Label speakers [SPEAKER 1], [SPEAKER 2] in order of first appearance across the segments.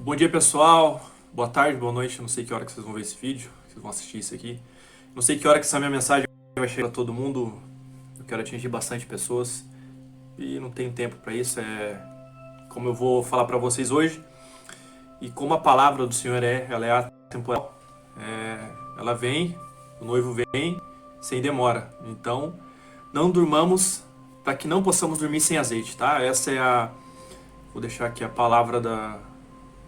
[SPEAKER 1] Bom dia, pessoal. Boa tarde, boa noite. Não sei que hora que vocês vão ver esse vídeo, que vocês vão assistir isso aqui. Não sei que hora que essa minha mensagem vai chegar para todo mundo. Eu quero atingir bastante pessoas e não tenho tempo para isso. É como eu vou falar para vocês hoje e como a palavra do Senhor ela é atemporal. Ela vem, o noivo vem sem demora. Então, não durmamos para que não possamos dormir sem azeite, tá? Vou deixar aqui a palavra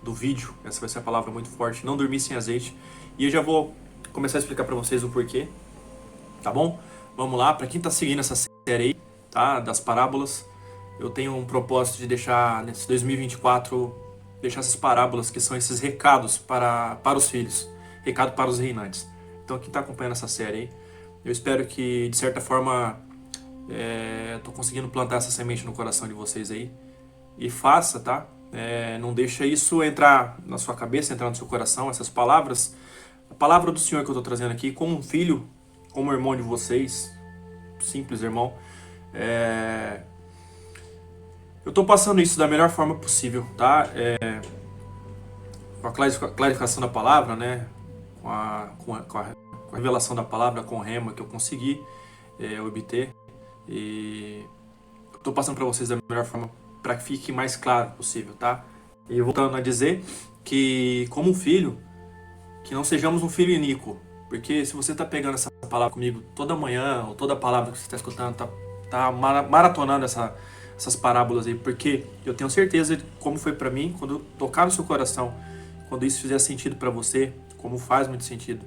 [SPEAKER 1] do vídeo. Essa vai ser a palavra muito forte. Não dormir sem azeite. E eu já vou começar a explicar para vocês o porquê. Tá bom? Vamos lá. Para quem tá seguindo essa série aí, tá? Das parábolas, eu tenho um propósito de deixar nesse 2024 deixar essas parábolas que são esses recados para os filhos, recado para os reinantes. Então quem tá acompanhando essa série aí, eu espero que de certa forma tô conseguindo plantar essa semente no coração de vocês aí. E faça, tá? Não deixa isso entrar na sua cabeça, entrar no seu coração, essas palavras. A palavra do Senhor que eu estou trazendo aqui, como um filho, como irmão de vocês, simples irmão, eu estou passando isso da melhor forma possível, tá? Com a clarificação da palavra, né? Com a revelação da palavra, com o rema que eu consegui obter. E estou passando para vocês da melhor forma para que fique mais claro possível, tá? E voltando a dizer que, como um filho, que não sejamos um filho iníquo. Porque se você tá pegando essa palavra comigo toda manhã, ou toda palavra que você está escutando, tá maratonando essas parábolas aí, porque eu tenho certeza de como foi para mim, quando tocar no seu coração, quando isso fizer sentido para você, como faz muito sentido,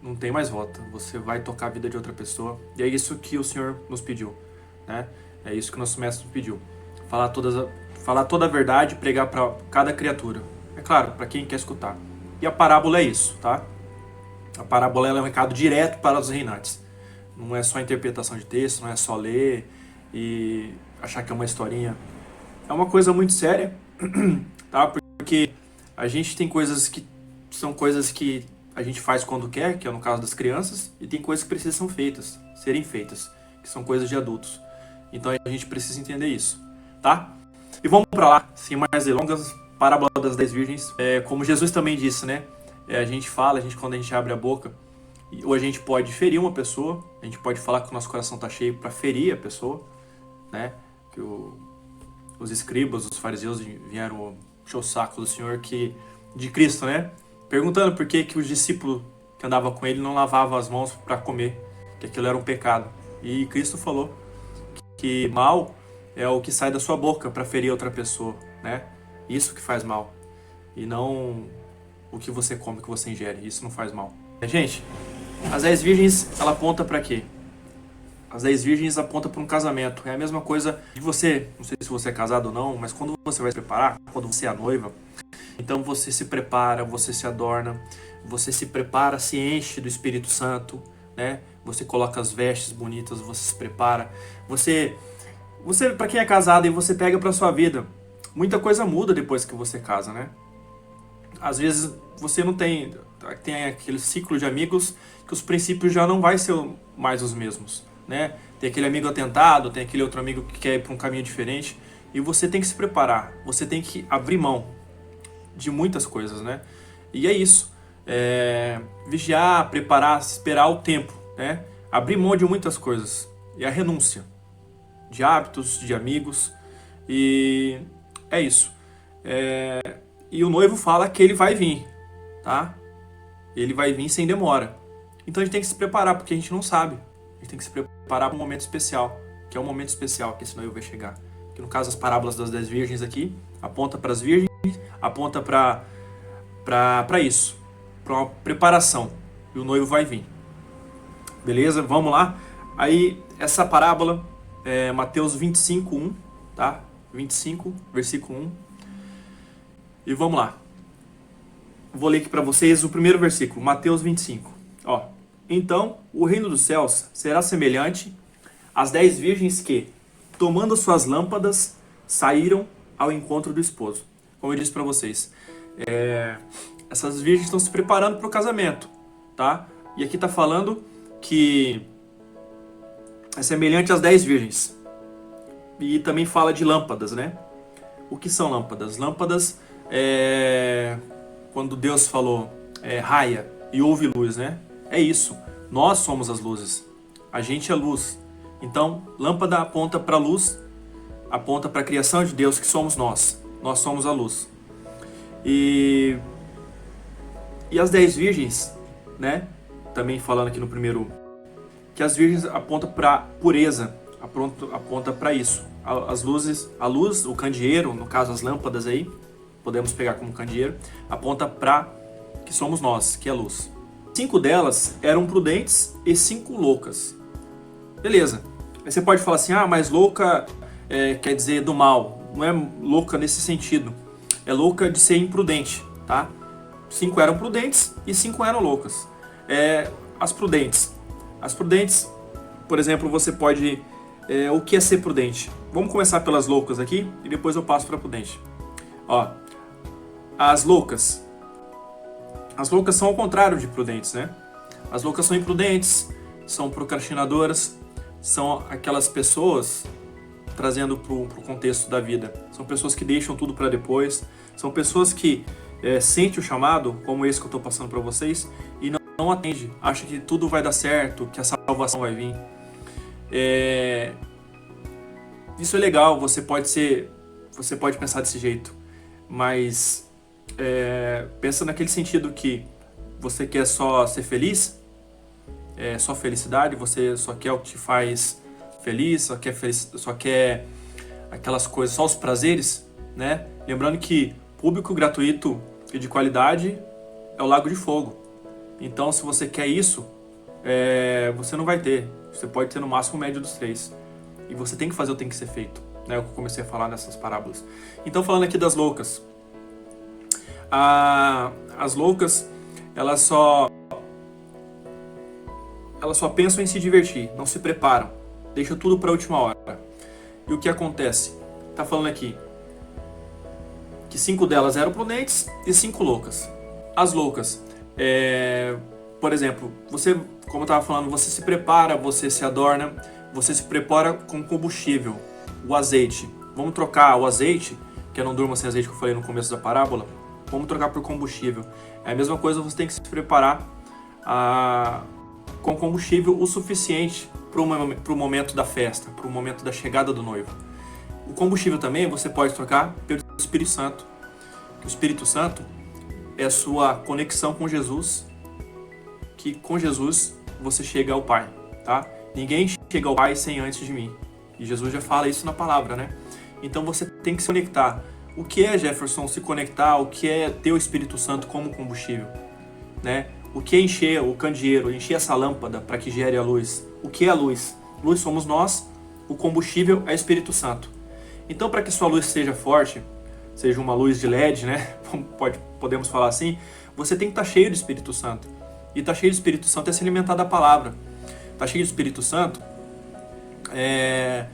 [SPEAKER 1] não tem mais volta. Você vai tocar a vida de outra pessoa. E é isso que o Senhor nos pediu, né? É isso que o nosso mestre nos pediu. Falar toda a verdade e pregar para cada criatura. É claro, para quem quer escutar. E a parábola é isso, tá? A parábola é um recado direto para os reinantes. Não é só interpretação de texto, não é só ler e achar que é uma historinha. É uma coisa muito séria, tá? Porque a gente tem coisas que são coisas que a gente faz quando quer, que é no caso das crianças, e tem coisas que precisam serem feitas, que são coisas de adultos. Então a gente precisa entender isso, tá? E vamos para lá, sem mais delongas, parábola das 10 virgens. Como Jesus também disse, né? Quando a gente abre a boca, ou a gente pode ferir uma pessoa, a gente pode falar que o nosso coração está cheio para ferir a pessoa, né? Que os escribas, os fariseus vieram encher o saco do Senhor, de Cristo, né? Perguntando por que os discípulos que andavam com ele não lavavam as mãos para comer, que aquilo era um pecado. E Cristo falou que mal é o que sai da sua boca para ferir outra pessoa, né? Isso que faz mal. E não o que você come, o que você ingere. Isso não faz mal. Gente, as 10 virgens, ela aponta para quê? As 10 virgens apontam para um casamento. É a mesma coisa de você, não sei se você é casado ou não, mas quando você vai se preparar, quando você é a noiva, então você se prepara, você se adorna, você se prepara, se enche do Espírito Santo, né? Você coloca as vestes bonitas, você se prepara. Você para quem é casado e você pega para sua vida, muita coisa muda depois que você casa, né? Às vezes você não tem aquele ciclo de amigos que os princípios já não vai ser mais os mesmos, né? Tem aquele amigo atentado, tem aquele outro amigo que quer ir para um caminho diferente e você tem que se preparar, você tem que abrir mão de muitas coisas, né? E é isso. Vigiar, preparar, esperar o tempo, né? Abrir mão de muitas coisas. E a renúncia de hábitos, de amigos. E é isso. E o noivo fala que ele vai vir, tá? Ele vai vir sem demora. Então a gente tem que se preparar, porque a gente não sabe. A gente tem que se preparar para um momento especial, que é o momento especial que esse noivo vai chegar. Que no caso as parábolas das 10 virgens aqui, aponta para as virgens, aponta para isso, para uma preparação. E o noivo vai vir. Beleza? Vamos lá? Aí, essa parábola é Mateus 25, 1, tá? 25, versículo 1. E vamos lá. Vou ler aqui para vocês o primeiro versículo, Mateus 25. Ó, então, o reino dos céus será semelhante às 10 virgens que, tomando suas lâmpadas, saíram ao encontro do esposo. Como eu disse para vocês, essas virgens estão se preparando para o casamento, tá? E aqui está falando que é semelhante às 10 virgens. E também fala de lâmpadas, né? O que são lâmpadas? Lâmpadas quando Deus falou raia e houve luz, né? É isso. Nós somos as luzes. A gente é luz. Então, lâmpada aponta para a luz, aponta para a criação de Deus, que somos nós. Nós somos a luz. E as 10 virgens, né? Também falando aqui no primeiro, que as virgens apontam para pureza, aponta para isso. As luzes, a luz, o candeeiro, no caso as lâmpadas aí, podemos pegar como candeeiro, aponta para que somos nós, que é a luz. 5 delas eram prudentes e 5 loucas. Beleza. Aí você pode falar assim, mas louca quer dizer do mal. Não é louca nesse sentido. É louca de ser imprudente, tá? 5 eram prudentes e 5 eram loucas. As prudentes. As prudentes, por exemplo, você pode... o que é ser prudente? Vamos começar pelas loucas aqui e depois eu passo para prudente. Ó, as loucas. As loucas são ao contrário de prudentes, né? As loucas são imprudentes, são procrastinadoras, são aquelas pessoas, trazendo para o contexto da vida, são pessoas que deixam tudo para depois, são pessoas que sentem o chamado, como esse que eu estou passando para vocês, e não atende, acha que tudo vai dar certo, que a salvação vai vir. Isso é legal, você pode pensar desse jeito, mas pensa naquele sentido que você quer só ser feliz, só felicidade, você só quer o que te faz feliz, só quer aquelas coisas, só os prazeres, né? Lembrando que público gratuito e de qualidade é o Lago de Fogo. Então, se você quer isso, você não vai ter. Você pode ter no máximo o médio dos 3. E você tem que fazer o que tem que ser feito, né? O que eu comecei a falar nessas parábolas. Então, falando aqui das loucas. As loucas, elas só pensam em se divertir, não se preparam, deixam tudo para a última hora. E o que acontece? Tá falando aqui que 5 delas eram prudentes e 5 loucas. As loucas, por exemplo, você, como eu estava falando, você se prepara, você se adorna, você se prepara com combustível, o azeite. Vamos trocar o azeite, que eu não durmo sem azeite que eu falei no começo da parábola, vamos trocar por combustível. É a mesma coisa, você tem que se preparar com combustível o suficiente para o momento da festa, para o momento da chegada do noivo. O combustível também você pode trocar pelo Espírito Santo. O Espírito Santo é a sua conexão com Jesus, que com Jesus você chega ao Pai, tá? Ninguém chega ao Pai sem antes de mim. E Jesus já fala isso na palavra, né? Então você tem que se conectar. O que é, Jefferson, se conectar? O que é ter o Espírito Santo como combustível, né? O que é encher o candeeiro, encher essa lâmpada para que gere a luz? O que é a luz? Luz somos nós, o combustível é o Espírito Santo. Então, para que sua luz seja forte, seja uma luz de LED, né? Podemos falar assim, você tem que estar cheio do Espírito Santo. E estar cheio do Espírito Santo é se alimentar da palavra. Estar cheio do Espírito Santo é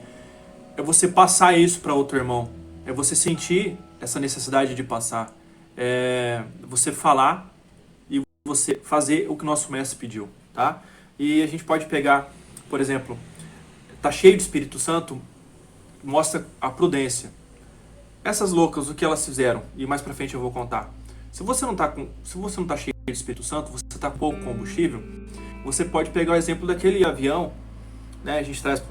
[SPEAKER 1] você passar isso para outro irmão. É você sentir essa necessidade de passar. É você falar e você fazer o que o nosso mestre pediu, tá? E a gente pode pegar, por exemplo, tá cheio de Espírito Santo, mostra a prudência. Essas loucas, o que elas fizeram? E mais pra frente eu vou contar. Se você não tá cheio de Espírito Santo, você tá com pouco combustível, você pode pegar o exemplo daquele avião, né? A gente traz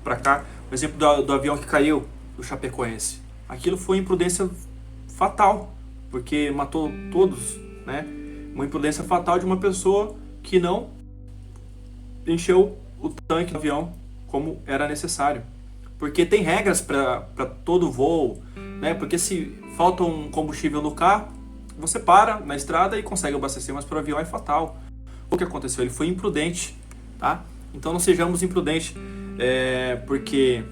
[SPEAKER 1] pra cá o exemplo do avião que caiu, do Chapecoense. Aquilo foi imprudência fatal, porque matou todos, né? Uma imprudência fatal de uma pessoa que não encheu o tanque do avião como era necessário. Porque tem regras para todo voo, né? Porque se falta um combustível no carro, você para na estrada e consegue abastecer, mas para o avião é fatal. O que aconteceu? Ele foi imprudente, tá? Então não sejamos imprudentes, porque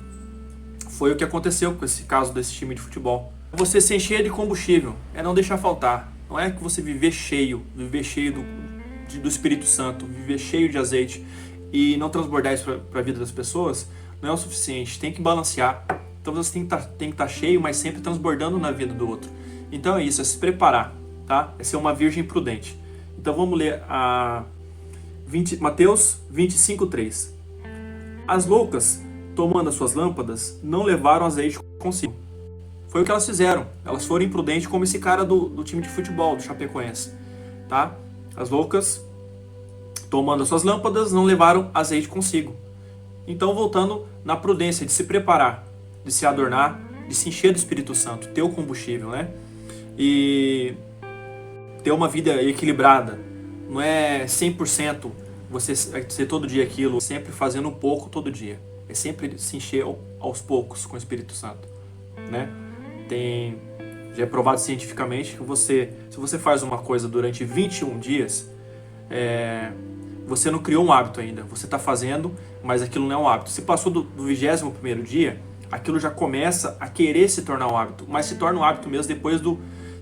[SPEAKER 1] foi o que aconteceu com esse caso desse time de futebol. Você se encher de combustível, é não deixar faltar. Não é que você viver cheio do Espírito Santo, viver cheio de azeite e não transbordar isso para a vida das pessoas, não é o suficiente. Tem que balancear. Então você tem que estar cheio, mas sempre transbordando na vida do outro. Então é isso, é se preparar, tá? É ser uma virgem prudente. Então vamos ler Mateus 25:3. As loucas, tomando as suas lâmpadas, não levaram azeite consigo. Foi o que elas fizeram. Elas foram imprudentes como esse cara do time de futebol, do Chapecoense. Tá? As loucas, tomando as suas lâmpadas, não levaram azeite consigo. Então, voltando na prudência de se preparar, de se adornar, de se encher do Espírito Santo, ter o combustível, né? E ter uma vida equilibrada. Não é 100% você ser todo dia aquilo, sempre fazendo um pouco todo dia. É sempre se encher aos poucos com o Espírito Santo, né? Já é provado cientificamente que se você faz uma coisa durante 21 dias, você não criou um hábito ainda. Você está fazendo, mas aquilo não é um hábito. Se passou do 21º dia, aquilo já começa a querer se tornar um hábito, mas se torna um hábito mesmo depois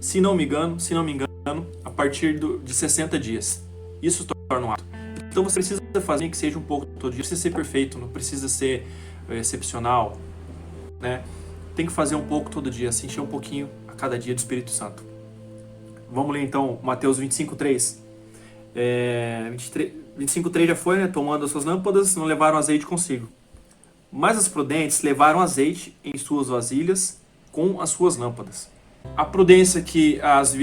[SPEAKER 1] se não me engano, a partir de 60 dias. Isso se torna um hábito. Então você precisa fazer que seja um pouco todo dia. Não precisa ser perfeito, não precisa ser excepcional, né? Tem que fazer um pouco todo dia, se encher um pouquinho a cada dia do Espírito Santo. Vamos ler então Mateus 25:3. 25:3 já foi, né? Tomando as suas lâmpadas, não levaram azeite consigo. Mas as prudentes levaram azeite em suas vasilhas com as suas lâmpadas. A prudência que as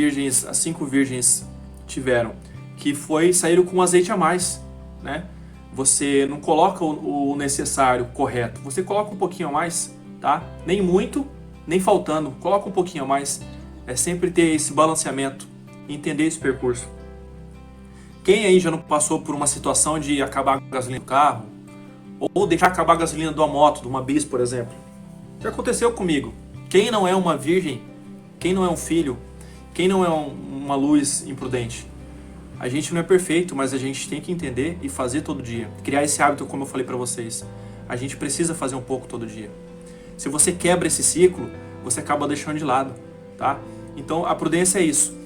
[SPEAKER 1] 5 virgens tiveram, que saíram com azeite a mais, né? Você não coloca o necessário correto, você coloca um pouquinho a mais, tá? Nem muito, nem faltando, coloca um pouquinho a mais. É sempre ter esse balanceamento, entender esse percurso. Quem aí já não passou por uma situação de acabar a gasolina do carro, ou deixar acabar a gasolina de uma moto, de uma bis, por exemplo? Já aconteceu comigo. Quem não é uma virgem, quem não é um filho, quem não é uma luz imprudente? A gente não é perfeito, mas a gente tem que entender e fazer todo dia. Criar esse hábito, como eu falei para vocês. A gente precisa fazer um pouco todo dia. Se você quebra esse ciclo, você acaba deixando de lado, tá? Então a prudência é isso.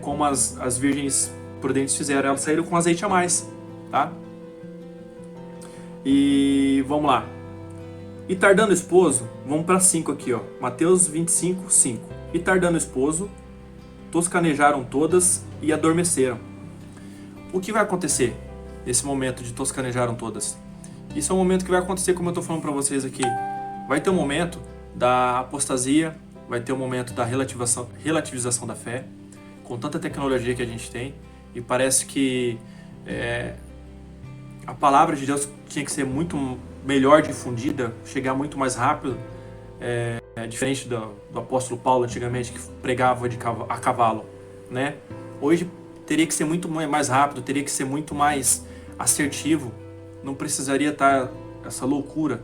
[SPEAKER 1] Como as virgens prudentes fizeram, elas saíram com azeite a mais, tá? E vamos lá. E tardando o esposo, vamos para 5 aqui, ó. Mateus 25:5. E tardando o esposo, toscanejaram todas e adormeceram. O que vai acontecer nesse momento de toscanejaram todas? Isso é um momento que vai acontecer, como eu estou falando para vocês aqui. Vai ter um momento da apostasia, vai ter um momento da relativização da fé, com tanta tecnologia que a gente tem, e parece que a palavra de Deus tinha que ser muito melhor difundida, chegar muito mais rápido, diferente do apóstolo Paulo antigamente, que pregava a cavalo, né? Hoje teria que ser muito mais rápido, teria que ser muito mais assertivo, não precisaria estar essa loucura.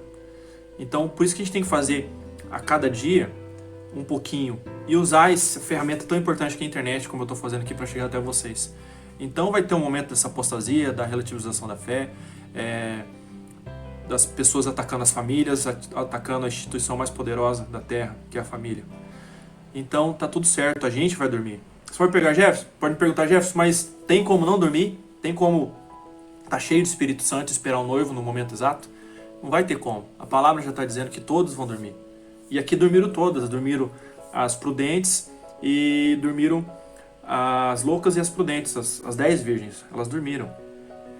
[SPEAKER 1] Então, por isso que a gente tem que fazer a cada dia um pouquinho e usar essa ferramenta tão importante que é a internet, como eu estou fazendo aqui para chegar até vocês. Então vai ter um momento dessa apostasia, da relativização da fé, das pessoas atacando as famílias, atacando a instituição mais poderosa da terra, que é a família. Então tá tudo certo, a gente vai dormir. Você pode pegar Jefferson? Pode me perguntar, Jefferson, mas tem como não dormir? Tem como tá cheio do Espírito Santo e esperar o noivo no momento exato? Não vai ter como. A palavra já está dizendo que todos vão dormir. E aqui dormiram todas. Dormiram as prudentes e dormiram as loucas e as prudentes, as 10 virgens. Elas dormiram.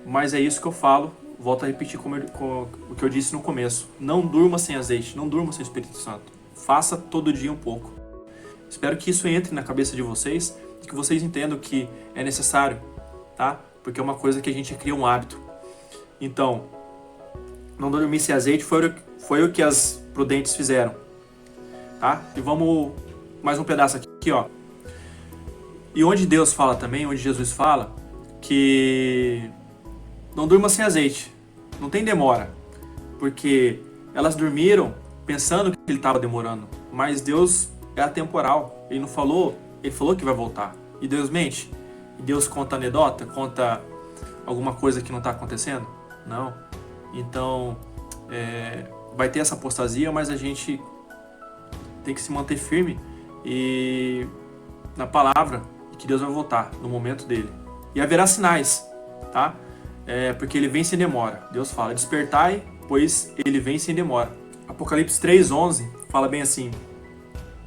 [SPEAKER 1] Mas é isso que eu falo. Volto a repetir o que eu disse no começo. Não durma sem azeite. Não durma sem o Espírito Santo. Faça todo dia um pouco. Espero que isso entre na cabeça de vocês e que vocês entendam que é necessário, tá? Porque é uma coisa que a gente cria um hábito. Então, não dormir sem azeite foi o que as prudentes fizeram, tá? E vamos mais um pedaço aqui, ó. E onde Deus fala também, onde Jesus fala, que não durma sem azeite, não tem demora, porque elas dormiram pensando que ele estava demorando, mas Deus é atemporal, ele falou que vai voltar. E Deus mente? E Deus conta anedota? Conta alguma coisa que não está acontecendo? Não. Então, vai ter essa apostasia, mas a gente tem que se manter firme e na palavra que Deus vai voltar no momento dele. E haverá sinais, tá? Porque ele vem sem demora. Deus fala, despertai, pois ele vem sem demora. Apocalipse 3:11 fala bem assim: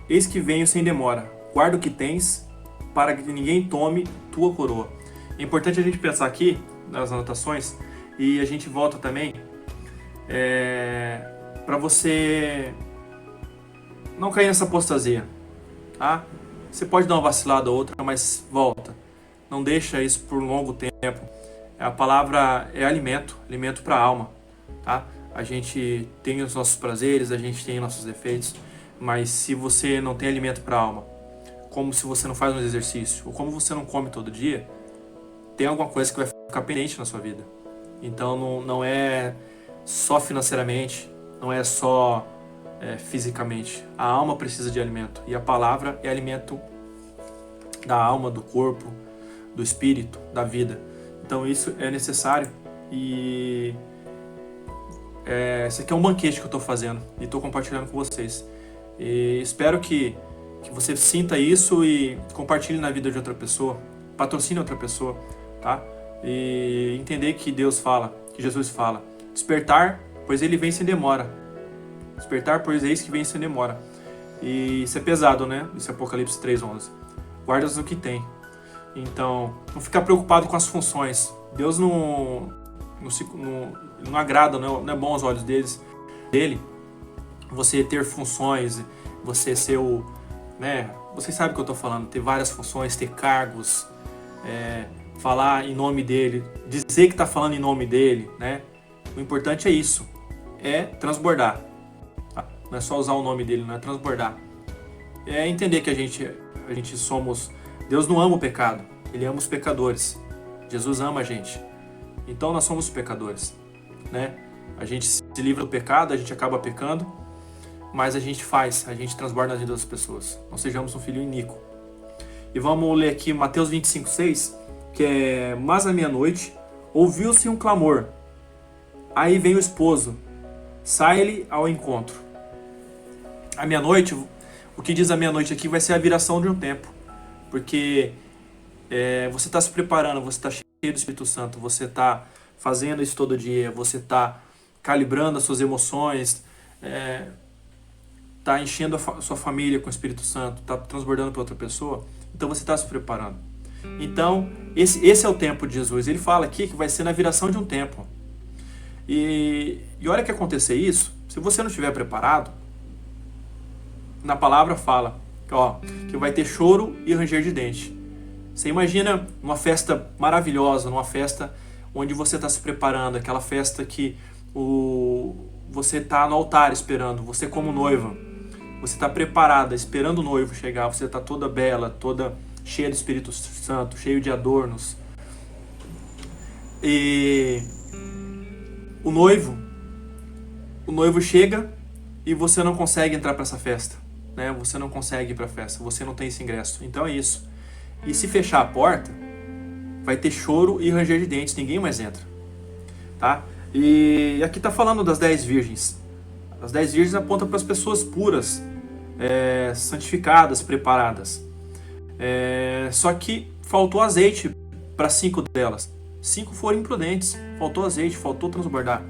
[SPEAKER 1] eis que venho sem demora, guarda o que tens, para que ninguém tome tua coroa. É importante a gente pensar aqui nas anotações, e a gente volta também para você não cair nessa apostasia, tá? Você pode dar uma vacilada ou outra, mas volta. Não deixa isso por um longo tempo. A palavra é alimento, alimento para a alma, tá? A gente tem os nossos prazeres, a gente tem nossos defeitos, mas se você não tem alimento para a alma, como se você não faz um exercício, ou como você não come todo dia, tem alguma coisa que vai ficar pendente na sua vida. Então não é só financeiramente, não é só fisicamente. A alma precisa de alimento, e a palavra é alimento da alma, do corpo, do espírito, da vida. Então isso é necessário, e esse aqui é um banquete que eu estou fazendo e estou compartilhando com vocês. E espero que você sinta isso e compartilhe na vida de outra pessoa, patrocine outra pessoa, tá? E entender que Deus fala, que Jesus fala: despertar, pois ele vem sem demora. Despertar, pois eis que vem sem demora. E isso é pesado, né? Isso é Apocalipse 3:11. Guardas o que tem. Então, não ficar preocupado com as funções. Deus não agrada, não é bom aos olhos dele você ter funções, você ser o... né? Vocês sabem o que eu estou falando, ter várias funções, ter cargos, falar em nome dele, dizer que está falando em nome dele, né? O importante é isso, é transbordar. Tá? Não é só usar o nome dele, não é transbordar. É entender que a gente somos... Deus não ama o pecado, ele ama os pecadores. Jesus ama a gente. Então nós somos pecadores, né? A gente se livra do pecado, a gente acaba pecando, mas a gente transborda na vida das pessoas. Não sejamos um filho iníquo. E vamos ler aqui Mateus 25:6, que é: mas à meia-noite ouviu-se um clamor. Aí vem o esposo, sai-lhe ao encontro. À meia-noite, o que diz a meia-noite aqui vai ser a viração de um tempo. Porque você está se preparando, você está cheio do Espírito Santo, você está fazendo isso todo dia, você está calibrando as suas emoções, está enchendo a sua família com o Espírito Santo, está transbordando para outra pessoa, então você está se preparando. Então, esse é o tempo de Jesus. Ele fala aqui que vai ser na viração de um tempo. E hora que acontecer isso, se você não estiver preparado, na palavra fala que vai ter choro e ranger de dente. Você imagina uma festa maravilhosa, numa festa onde você está se preparando, aquela festa que você está no altar esperando, você como noiva, você está preparada, esperando o noivo chegar, você está toda bela, toda cheia do Espírito Santo, cheio de adornos. E o noivo chega e você não consegue entrar para essa festa, né? Você não consegue ir para a festa, você não tem esse ingresso. Então é isso. E se fechar a porta, vai ter choro e ranger de dentes, ninguém mais entra, tá? E aqui está falando das 10 virgens. As 10 virgens apontam para as pessoas puras, santificadas, preparadas. Só que faltou azeite para 5 delas. 5 foram imprudentes, faltou azeite, faltou transbordar.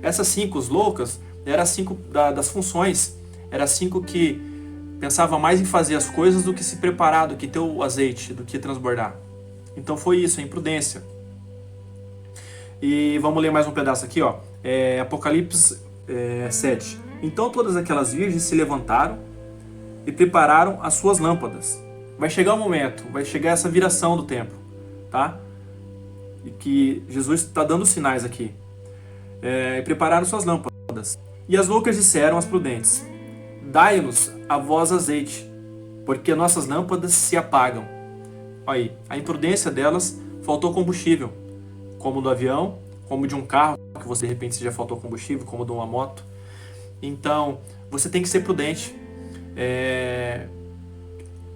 [SPEAKER 1] Essas 5 loucas eram as 5 das funções, eram as 5 que pensava mais em fazer as coisas do que se preparar, do que ter o azeite, do que transbordar. Então foi isso, a imprudência. E vamos ler mais um pedaço aqui, Apocalipse 7. Então todas aquelas virgens se levantaram e prepararam as suas lâmpadas. Vai chegar um momento, vai chegar essa viração do tempo, tá? E que Jesus está dando sinais aqui. E prepararam suas lâmpadas. E as loucas disseram às prudentes: dai-nos a vós azeite, porque nossas lâmpadas se apagam. Aí, a imprudência delas, faltou combustível, como do avião, como de um carro, que você de repente já faltou combustível, como de uma moto. Então, você tem que ser prudente.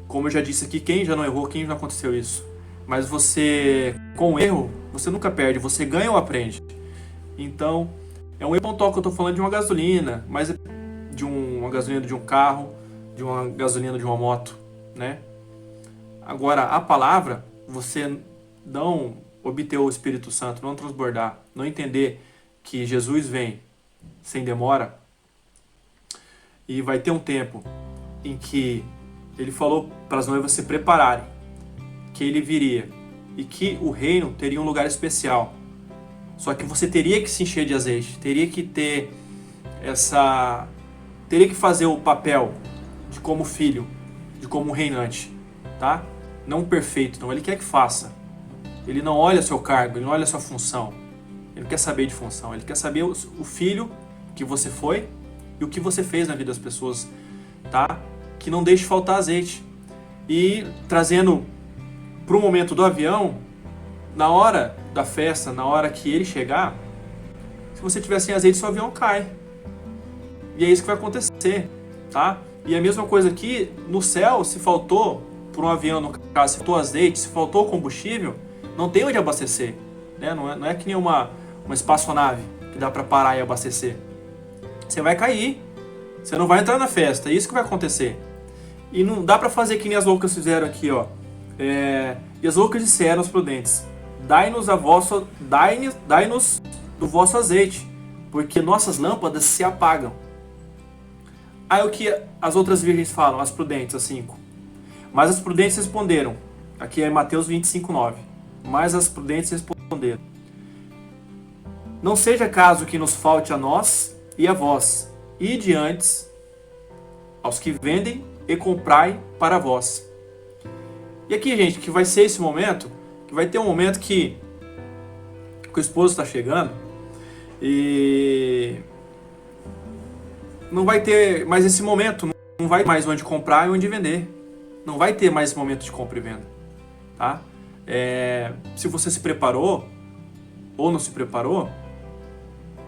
[SPEAKER 1] Como eu já disse aqui, quem já não errou, quem já não aconteceu isso? Mas você, com o erro, você nunca perde, você ganha ou aprende. Então, é um erro pontual que eu estou falando de uma gasolina, mas de uma gasolina de um carro, de uma gasolina de uma moto, né? Agora, a palavra, você não obter o Espírito Santo, não transbordar, não entender que Jesus vem sem demora, e vai ter um tempo em que ele falou para as noivas se prepararem, que ele viria e que o reino teria um lugar especial. Só que você teria que se encher de azeite, teria que ter teria que fazer o papel de como filho, de como reinante, tá? Não perfeito, não. Ele quer que faça. Ele não olha seu cargo, ele não olha sua função. Ele não quer saber de função, ele quer saber o filho que você foi e o que você fez na vida das pessoas, tá? Que não deixe faltar azeite. E trazendo para o momento do avião, na hora da festa, na hora que ele chegar, se você tiver sem azeite, seu avião cai. E é isso que vai acontecer, tá? E a mesma coisa aqui, no céu, se faltou, para um avião, no caso, se faltou azeite, se faltou combustível, não tem onde abastecer, né? Não é que nem uma espaçonave que dá para parar e abastecer. Você vai cair, você não vai entrar na festa, é isso que vai acontecer. E não dá para fazer que nem as loucas fizeram aqui, ó. E as loucas disseram aos prudentes: dai-nos do vosso azeite, porque nossas lâmpadas se apagam. Aí o que as outras virgens falam, as prudentes, as 5? Mas as prudentes responderam, aqui é Mateus 25:9. Mas as prudentes responderam: não seja caso que nos falte a nós e a vós, ide antes aos que vendem e comprai para vós. E aqui, gente, que vai ser esse momento, que vai ter um momento que o esposo está chegando e não vai ter mais esse momento, não vai mais onde comprar e onde vender. Não vai ter mais esse momento de compra e venda, tá? Se você se preparou ou não se preparou,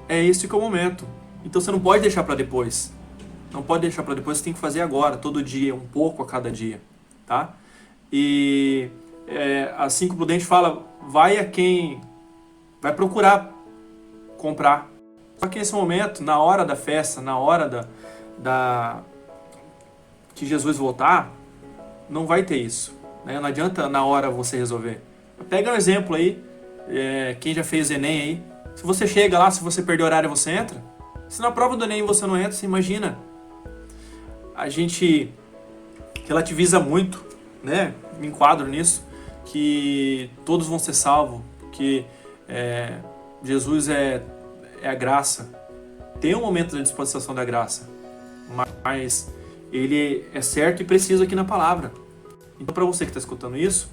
[SPEAKER 1] é esse que é o momento. Então você não pode deixar para depois. Não pode deixar para depois, você tem que fazer agora, todo dia, um pouco a cada dia, tá? E as 5 prudentes falam, vai a quem vai procurar comprar. Só que nesse momento, na hora da festa, na hora que Jesus voltar, não vai ter isso, né? Não adianta na hora você resolver. Pega um exemplo aí, quem já fez Enem aí, se você chega lá, se você perder o horário, você entra. Se na prova do Enem você não entra, você imagina. A gente relativiza muito, né? Me enquadro nisso, que todos vão ser salvos, que Jesus é a graça. Tem um momento da dispensação da graça, mas ele é certo e preciso aqui na palavra. Então, para você que está escutando isso,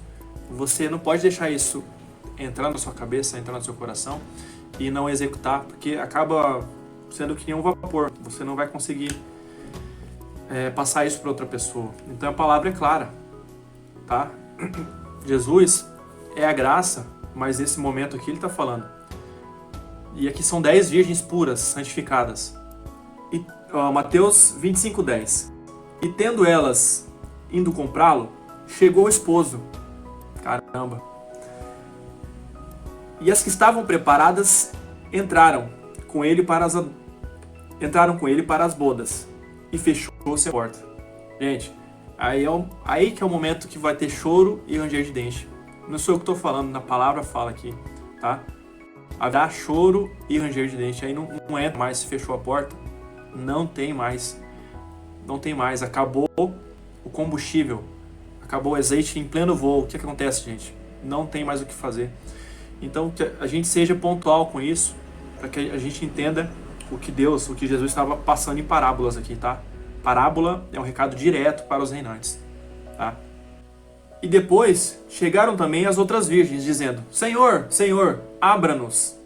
[SPEAKER 1] você não pode deixar isso entrar na sua cabeça, entrar no seu coração e não executar, porque acaba sendo que nem um vapor. Você não vai conseguir passar isso para outra pessoa. Então a palavra é clara, tá? Jesus é a graça, mas nesse momento aqui ele está falando. E aqui são 10 virgens puras, santificadas. E, Mateus 25:10. E tendo elas indo comprá-lo, chegou o esposo. Caramba. E as que estavam preparadas entraram com ele para as bodas. E fechou-se a porta. Gente, aí que é o momento que vai ter choro e ranger de dente. Não sou eu que estou falando, na palavra fala aqui, tá? Haverá choro e ranger de dente. Aí não entra mais, se fechou a porta. Não tem mais. Não tem mais. Acabou o combustível. Acabou o azeite em pleno voo. O que acontece, gente? Não tem mais o que fazer. Então, que a gente seja pontual com isso, para que a gente entenda o que Jesus estava passando em parábolas aqui, tá? Parábola é um recado direto para os reinantes, tá? E depois chegaram também as outras virgens, dizendo: Senhor, Senhor, abra-nos.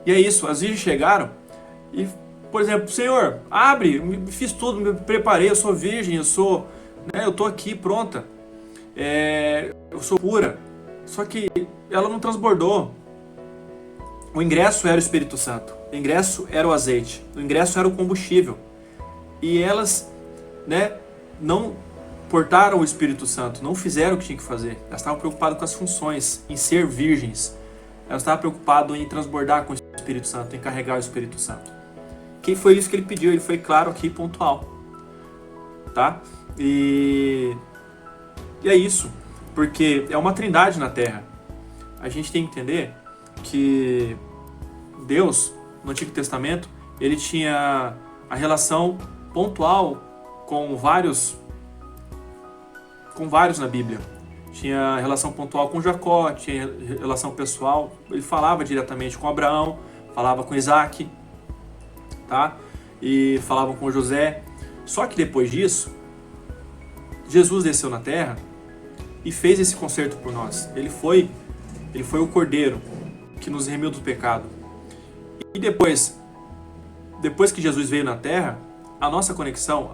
[SPEAKER 1] E é isso, as virgens chegaram e, por exemplo, Senhor, abre, fiz tudo, me preparei, eu sou virgem, eu tô aqui pronta, eu sou pura. Só que ela não transbordou. O ingresso era o Espírito Santo, o ingresso era o azeite, o ingresso era o combustível. E elas, não portaram o Espírito Santo, não fizeram o que tinha que fazer. Elas estavam preocupadas com as funções, em ser virgens. Elas estavam preocupadas em transbordar com o Espírito Santo, em carregar o Espírito Santo. Que foi isso que ele pediu, ele foi claro aqui, pontual. Tá? E é isso, porque é uma trindade na Terra. A gente tem que entender que Deus, no Antigo Testamento, ele tinha a relação pontual com vários na Bíblia. Tinha relação pontual com Jacó, tinha relação pessoal, ele falava diretamente com Abraão, falava com Isaac, tá? E falava com José. Só que depois disso, Jesus desceu na terra e fez esse conserto por nós. Ele foi o Cordeiro que nos remiu do pecado. E depois que Jesus veio na terra, a nossa conexão,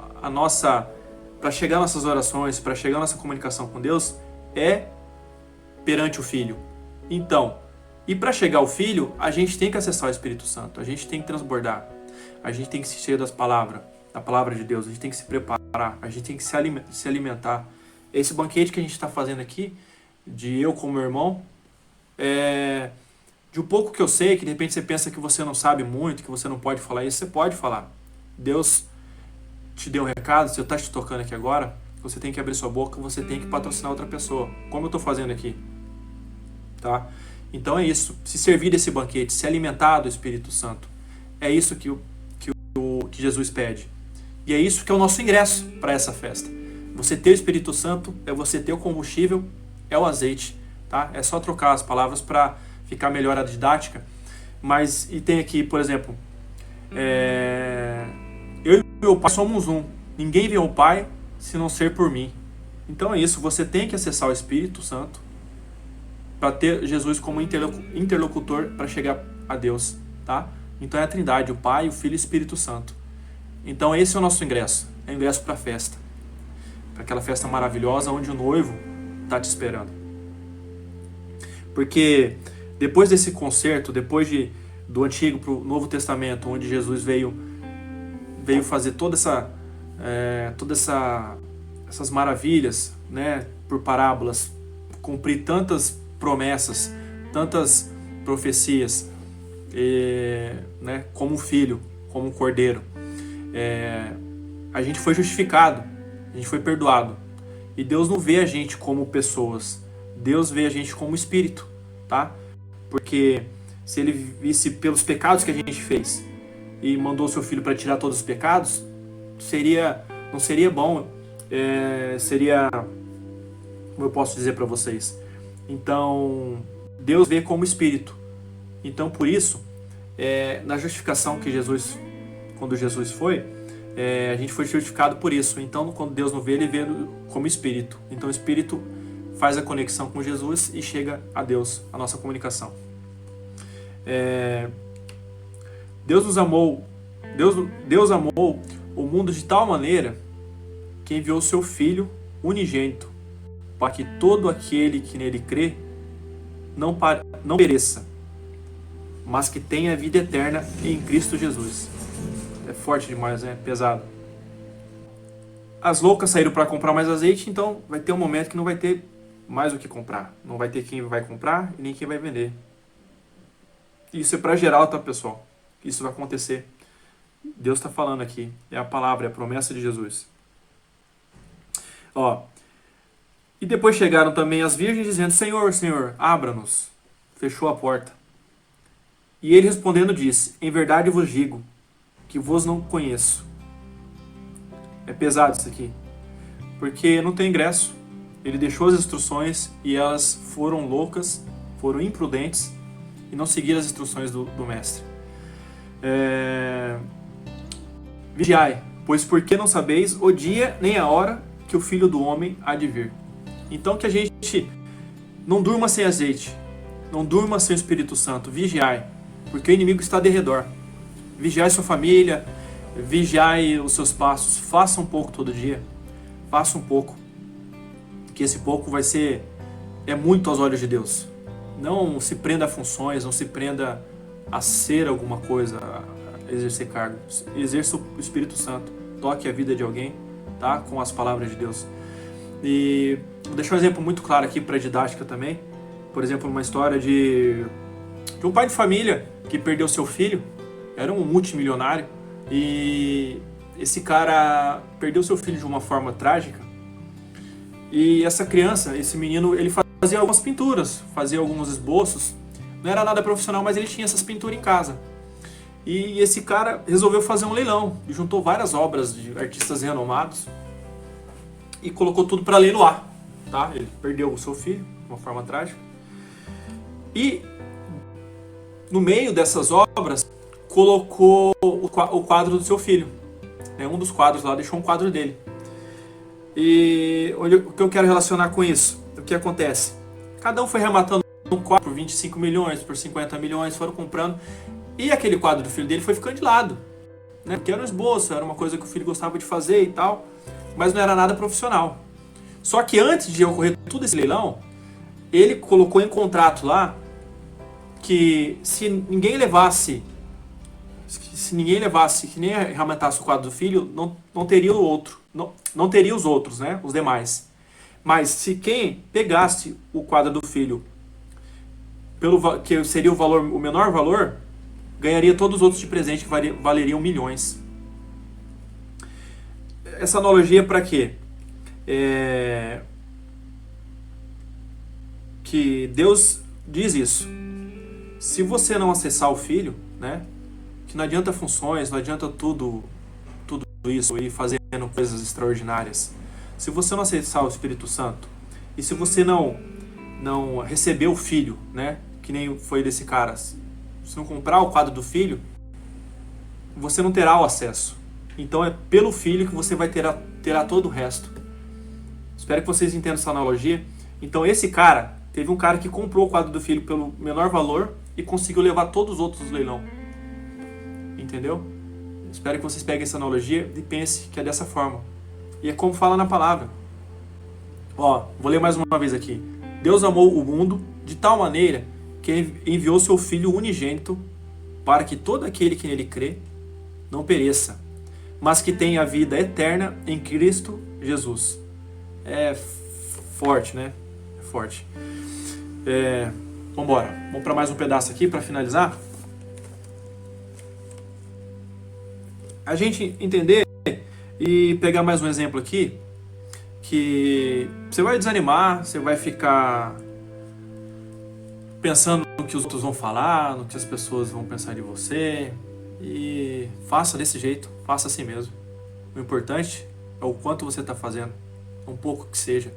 [SPEAKER 1] para chegar às nossas orações, para chegar à nossa comunicação com Deus, é perante o Filho. Então, e para chegar ao Filho, a gente tem que acessar o Espírito Santo, a gente tem que transbordar, a gente tem que se encher da palavra de Deus, a gente tem que se preparar, a gente tem que se alimentar. Esse banquete que a gente está fazendo aqui, de eu com meu irmão, de um pouco que eu sei, que de repente você pensa que você não sabe muito, que você não pode falar isso, você pode falar. Deus te deu um recado, se eu estou te tocando aqui agora, você tem que abrir sua boca, você tem que patrocinar outra pessoa, como eu estou fazendo aqui. Tá? Então é isso, se servir desse banquete, se alimentar do Espírito Santo, é isso que Jesus pede. E é isso que é o nosso ingresso para essa festa. Você ter o Espírito Santo é você ter o combustível, é o azeite. Tá? É só trocar as palavras para ficar melhor a didática. Mas, e tem aqui, por exemplo, eu e meu Pai somos um. Ninguém vê o Pai se não ser por mim. Então é isso, você tem que acessar o Espírito Santo para ter Jesus como interlocutor para chegar a Deus. Tá? Então é a Trindade, o Pai, o Filho e o Espírito Santo. Então esse é o nosso ingresso. É o ingresso para a festa. Para aquela festa maravilhosa onde o noivo está te esperando. Porque depois desse concerto, depois do Antigo para o Novo Testamento, onde Jesus veio fazer essas maravilhas, né, por parábolas, cumprir tantas promessas, tantas profecias, né, como um filho, como um cordeiro, a gente foi justificado, a gente foi perdoado. E Deus não vê a gente como pessoas, Deus vê a gente como espírito, tá? Porque se Ele visse pelos pecados que a gente fez e mandou o seu filho para tirar todos os pecados, não seria bom, seria, como eu posso dizer para vocês. Então, Deus vê como espírito. Então, por isso, na justificação que quando Jesus foi, a gente foi justificado por isso. Então, quando Deus não vê, Ele vê como espírito. Então, o espírito faz a conexão com Jesus e chega a Deus, a nossa comunicação. Deus amou o mundo de tal maneira que enviou o seu Filho unigênito, para que todo aquele que nele crê não pereça, mas que tenha vida eterna em Cristo Jesus. É forte demais, né? Pesado. As loucas saíram para comprar mais azeite, então vai ter um momento que não vai ter mais o que comprar. Não vai ter quem vai comprar e nem quem vai vender. Isso é para geral, tá, pessoal? Isso vai acontecer. Deus está falando aqui. É a palavra, é a promessa de Jesus. E depois chegaram também as virgens dizendo: Senhor, Senhor, abra-nos. Fechou a porta. E ele respondendo disse: Em verdade vos digo que vos não conheço. É pesado isso aqui. Porque não tem ingresso. Ele deixou as instruções e elas foram loucas, foram imprudentes e não seguiram as instruções do mestre. Vigiai, pois porque não sabeis o dia nem a hora que o Filho do Homem há de vir. Então que a gente não durma sem azeite, não durma sem o Espírito Santo. Vigiai, porque o inimigo está de redor. Vigiai sua família, vigiai os seus passos. Faça um pouco todo dia. Faça um pouco. Que esse pouco é muito aos olhos de Deus. Não se prenda a funções, não se prenda a ser alguma coisa, a exercer cargo. Exerça o Espírito Santo. Toque a vida de alguém, tá? Com as palavras de Deus. E vou deixar um exemplo muito claro aqui para a didática também. Por exemplo, uma história de um pai de família que perdeu seu filho. Era um multimilionário. E esse cara perdeu seu filho de uma forma trágica. E essa criança, esse menino, ele fazia algumas pinturas, fazia alguns esboços. Não era nada profissional, mas ele tinha essas pinturas em casa. E esse cara resolveu fazer um leilão. E juntou várias obras de artistas renomados e colocou tudo para leiloar. Tá? Ele perdeu o seu filho de uma forma trágica. E no meio dessas obras colocou o quadro do seu filho. né? Um dos quadros lá deixou um quadro dele. E o que eu quero relacionar com isso? O que acontece? Cada um foi rematando um quadro por 25 milhões, por 50 milhões, foram comprando. E aquele quadro do filho dele foi ficando de lado, né? Porque era um esboço, era uma coisa que o filho gostava de fazer e tal, mas não era nada profissional. Só que antes de ocorrer tudo esse leilão, ele colocou em contrato lá que se ninguém levasse, que nem arrematasse o quadro do filho, não teria o outro, não teria os outros, né? Os demais. Mas se quem pegasse o quadro do filho, que seria o menor valor, ganharia todos os outros de presente que valeriam milhões. Essa analogia para quê? Que Deus diz isso. Se você não acessar o Filho, né, que não adianta funções, não adianta tudo isso e fazendo coisas extraordinárias. Se você não acessar o Espírito Santo e se você não receber o Filho, né, que nem foi desse cara, se não comprar o quadro do Filho, você não terá o acesso. Então é pelo Filho que você vai terá todo o resto. Espero que vocês entendam essa analogia. Então esse cara, teve um cara que comprou o quadro do Filho pelo menor valor e conseguiu levar todos os outros do leilão. Entendeu? Espero que vocês peguem essa analogia e pensem que é dessa forma. E é como fala na palavra. Ó, vou ler mais uma vez aqui. Deus amou o mundo de tal maneira que enviou seu Filho unigênito para que todo aquele que nele crê não pereça, mas que tenha a vida eterna em Cristo Jesus. É forte, né? É forte. Vamos embora. Vamos para mais um pedaço aqui para finalizar. A gente entender e pegar mais um exemplo aqui, que você vai desanimar, você vai ficar pensando no que os outros vão falar, no que as pessoas vão pensar de você, e faça desse jeito, faça assim mesmo. O importante é o quanto você está fazendo, um pouco que seja.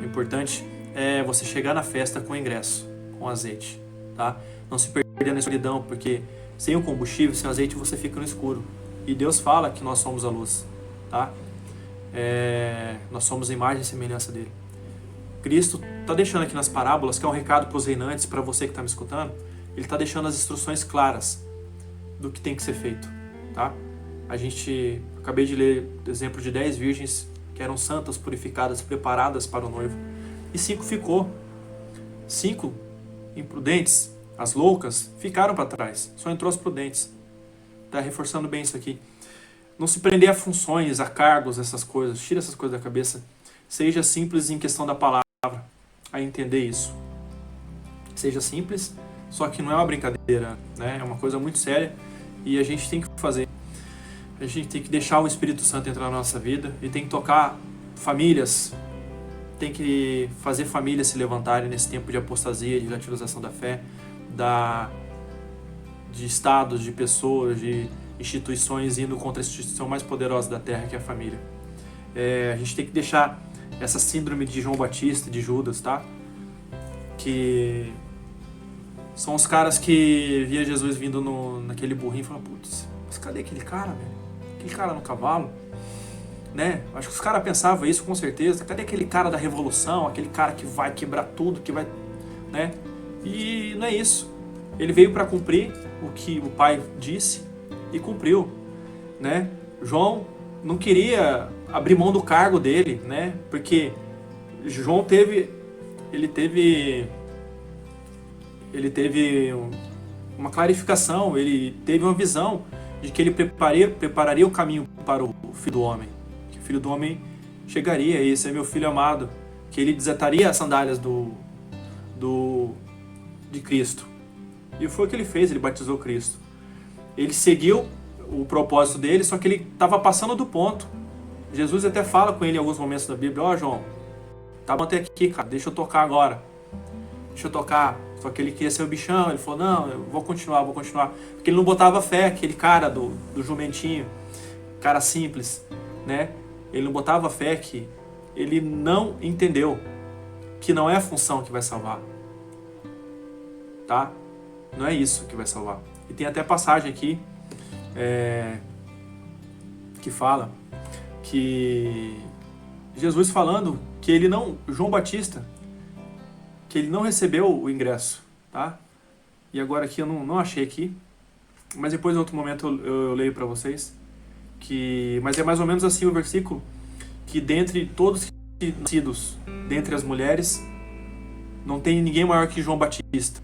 [SPEAKER 1] O importante é você chegar na festa com ingresso, com azeite, tá? Não se perder na escuridão, porque sem o combustível, sem o azeite, você fica no escuro. E Deus fala que nós somos a luz, tá? Nós somos a imagem e semelhança dele. Cristo está deixando aqui nas parábolas, que é um recado para os reinantes, para você que está me escutando, ele está deixando as instruções claras do que tem que ser feito, tá? Acabei de ler o exemplo de 10 virgens que eram santas, purificadas, preparadas para o noivo, e 5 ficou. 5 imprudentes, as loucas, ficaram para trás, só entrou as prudentes. Está reforçando bem isso aqui. Não se prender a funções, a cargos, essas coisas, tira essas coisas da cabeça. Seja simples em questão da palavra, a entender isso. Seja simples, só que não é uma brincadeira, né? É uma coisa muito séria e a gente tem que fazer. A gente tem que deixar o Espírito Santo entrar na nossa vida e tem que tocar famílias, tem que fazer famílias se levantarem nesse tempo de apostasia, de relativização da fé, de estados, de pessoas, de instituições indo contra a instituição mais poderosa da terra, que é a família. A gente tem que deixar essa síndrome de João Batista, de Judas, tá? Que são os caras que via Jesus vindo naquele burrinho e falaram, putz, mas cadê aquele cara, velho? Aquele cara no cavalo, né? Acho que os caras pensavam isso com certeza. Cadê aquele cara da revolução, aquele cara que vai quebrar tudo, que vai, né? E não é isso. Ele veio para cumprir o que o Pai disse e cumpriu, né? João não queria abrir mão do cargo dele, né? Porque João teve uma clarificação, ele teve uma visão de que ele prepararia o caminho para o Filho do Homem, que o Filho do Homem chegaria, e esse é meu Filho amado, que ele desataria as sandálias de Cristo. E foi o que ele fez, ele batizou Cristo. Ele seguiu o propósito dele, só que ele estava passando do ponto. Jesus até fala com ele em alguns momentos da Bíblia, ó, João, tá bom até aqui, cara, deixa eu tocar agora. Deixa eu tocar. Só que ele queria ser o bichão, ele falou, não, eu vou continuar. Porque ele não botava fé, aquele cara do jumentinho, cara simples, né? Ele não botava fé, que ele não entendeu que não é a função que vai salvar, tá? Não é isso que vai salvar. E tem até passagem aqui, que fala que Jesus falando que ele não, João Batista, que ele não recebeu o ingresso, tá? E agora aqui eu não achei aqui, mas depois em outro momento eu leio para vocês, mas é mais ou menos assim o versículo, que dentre todos que nascidos, dentre as mulheres, não tem ninguém maior que João Batista,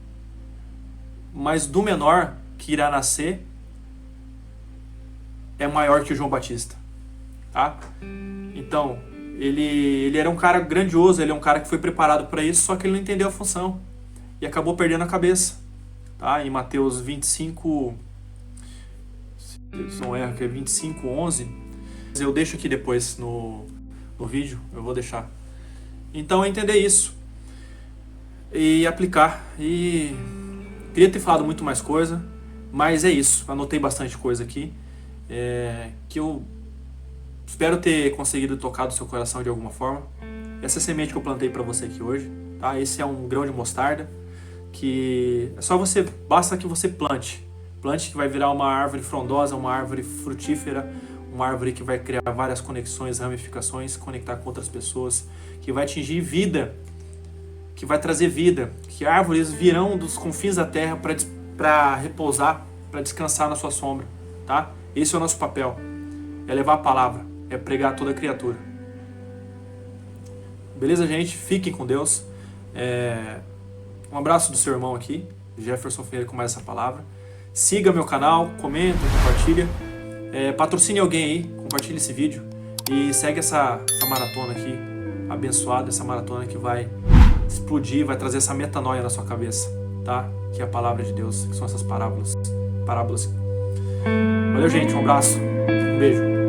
[SPEAKER 1] mas do menor que irá nascer é maior que o João Batista, tá? Então, ele era um cara grandioso, ele é um cara que foi preparado para isso, só que ele não entendeu a função e acabou perdendo a cabeça, tá? Em Mateus 25, se não erro, que é 25, 11, eu deixo aqui depois no vídeo, eu vou deixar. Então, é entender isso e aplicar. E queria ter falado muito mais coisa, mas é isso, anotei bastante coisa aqui, que eu espero ter conseguido tocar do seu coração de alguma forma. Essa semente que eu plantei para você aqui hoje, tá? Esse é um grão de mostarda, que é só basta que você plante que vai virar uma árvore frondosa, uma árvore frutífera, uma árvore que vai criar várias conexões, ramificações, conectar com outras pessoas, que vai atingir vida, que vai trazer vida, que árvores virão dos confins da terra para repousar, para descansar na sua sombra, tá? Esse é o nosso papel, é levar a palavra, é pregar a toda criatura. Beleza, gente? Fiquem com Deus. Um abraço do seu irmão aqui, Jefferson Ferreira, com mais essa palavra. Siga meu canal, comenta, compartilha. Patrocine alguém aí, compartilhe esse vídeo e segue essa maratona aqui, abençoada, essa maratona que vai explodir, vai trazer essa metanoia na sua cabeça, tá? Que é a palavra de Deus, que são essas parábolas. Valeu, gente, um abraço, um beijo.